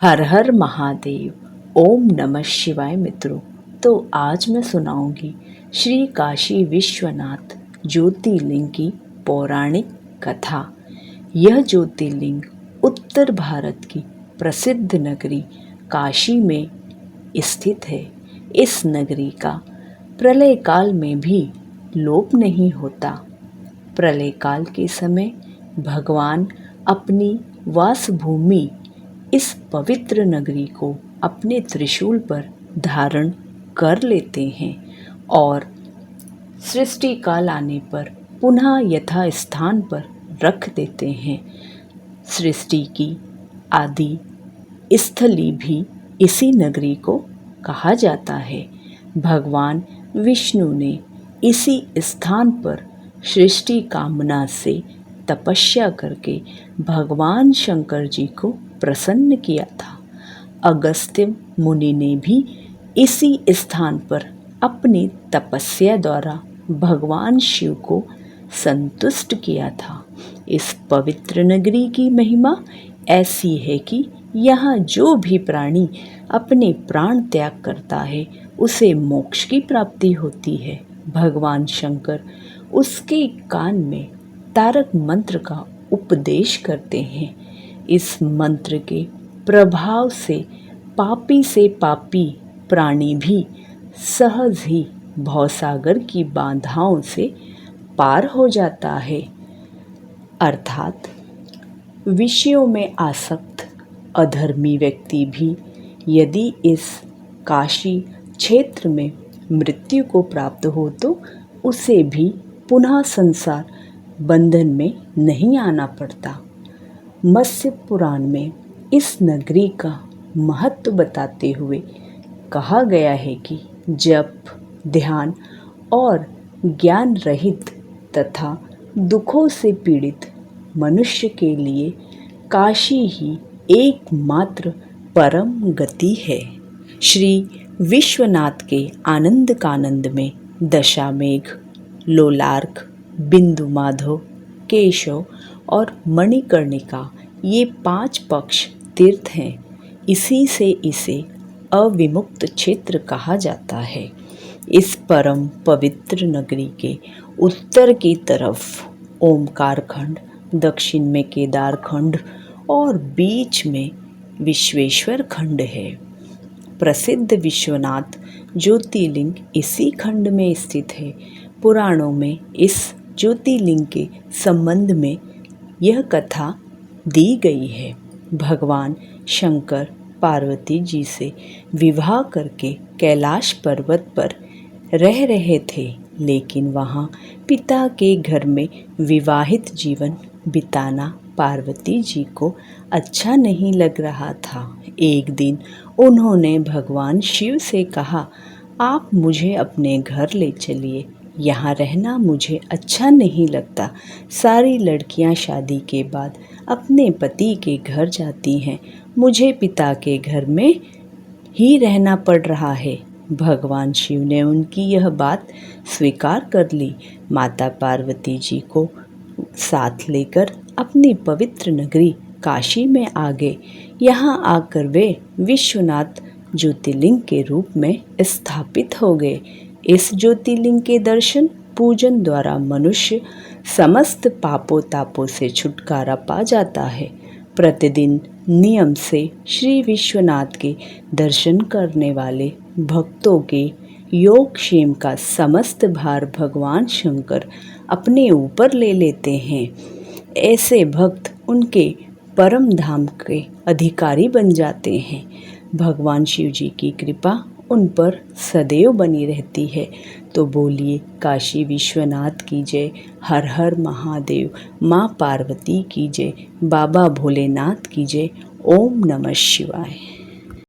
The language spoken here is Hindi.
हर हर महादेव। ओम नमः शिवाय मित्रों। तो आज मैं सुनाऊंगी श्री काशी विश्वनाथ ज्योतिर्लिंग की पौराणिक कथा। यह ज्योतिर्लिंग उत्तर भारत की प्रसिद्ध नगरी काशी में स्थित है। इस नगरी का प्रलय काल में भी लोप नहीं होता। प्रलय काल के समय भगवान अपनी वासभूमि इस पवित्र नगरी को अपने त्रिशूल पर धारण कर लेते हैं और सृष्टि काल आने पर पुनः यथा स्थान पर रख देते हैं। सृष्टि की आदि स्थली भी इसी नगरी को कहा जाता है। भगवान विष्णु ने इसी स्थान पर सृष्टि कामना से तपस्या करके भगवान शंकर जी को प्रसन्न किया था। अगस्त्य मुनि ने भी इसी स्थान पर अपनी तपस्या द्वारा भगवान शिव को संतुष्ट किया था। इस पवित्र नगरी की महिमा ऐसी है कि यहाँ जो भी प्राणी अपने प्राण त्याग करता है उसे मोक्ष की प्राप्ति होती है। भगवान शंकर उसके कान में तारक मंत्र का उपदेश करते हैं। इस मंत्र के प्रभाव से पापी प्राणी भी सहज ही भवसागर की बाधाओं से पार हो जाता है। अर्थात विषयों में आसक्त अधर्मी व्यक्ति भी यदि इस काशी क्षेत्र में मृत्यु को प्राप्त हो तो उसे भी पुनः संसार बंधन में नहीं आना पड़ता। मत्स्य पुराण में इस नगरी का महत्व बताते हुए कहा गया है कि जप, ध्यान और ज्ञान रहित तथा दुखों से पीड़ित मनुष्य के लिए काशी ही एकमात्र परम गति है। श्री विश्वनाथ के आनंद कानंद में दशामेघ, लोलार्क, बिंदु माधव, केशव और मणिकर्णिका ये 5 पक्ष तीर्थ हैं। इसी से इसे अविमुक्त क्षेत्र कहा जाता है। इस परम पवित्र नगरी के उत्तर की तरफ ओमकार खंड, दक्षिण में केदार खंड और बीच में विश्वेश्वर खंड है। प्रसिद्ध विश्वनाथ ज्योतिर्लिंग इसी खंड में स्थित है। पुराणों में इस ज्योतिर्लिंग के संबंध में यह कथा दी गई है। भगवान शंकर पार्वती जी से विवाह करके कैलाश पर्वत पर रह रहे थे, लेकिन वहाँ पिता के घर में विवाहित जीवन बिताना पार्वती जी को अच्छा नहीं लग रहा था। एक दिन उन्होंने भगवान शिव से कहा, आप मुझे अपने घर ले चलिए, यहाँ रहना मुझे अच्छा नहीं लगता। सारी लड़कियाँ शादी के बाद अपने पति के घर जाती हैं, मुझे पिता के घर में ही रहना पड़ रहा है। भगवान शिव ने उनकी यह बात स्वीकार कर ली। माता पार्वती जी को साथ लेकर अपनी पवित्र नगरी काशी में आ गए। यहाँ आकर वे विश्वनाथ ज्योतिर्लिंग के रूप में स्थापित हो गए। इस ज्योतिर्लिंग के दर्शन पूजन द्वारा मनुष्य समस्त पापों तापों से छुटकारा पा जाता है। प्रतिदिन नियम से श्री विश्वनाथ के दर्शन करने वाले भक्तों के योगक्षेम का समस्त भार भगवान शंकर अपने ऊपर ले लेते हैं। ऐसे भक्त उनके परम धाम के अधिकारी बन जाते हैं। भगवान शिव जी की कृपा उन पर सदैव बनी रहती है। तो बोलिए काशी विश्वनाथ की जय, हर हर महादेव, माँ पार्वती की जय, बाबा भोलेनाथ की जय। ओम नमः शिवाय।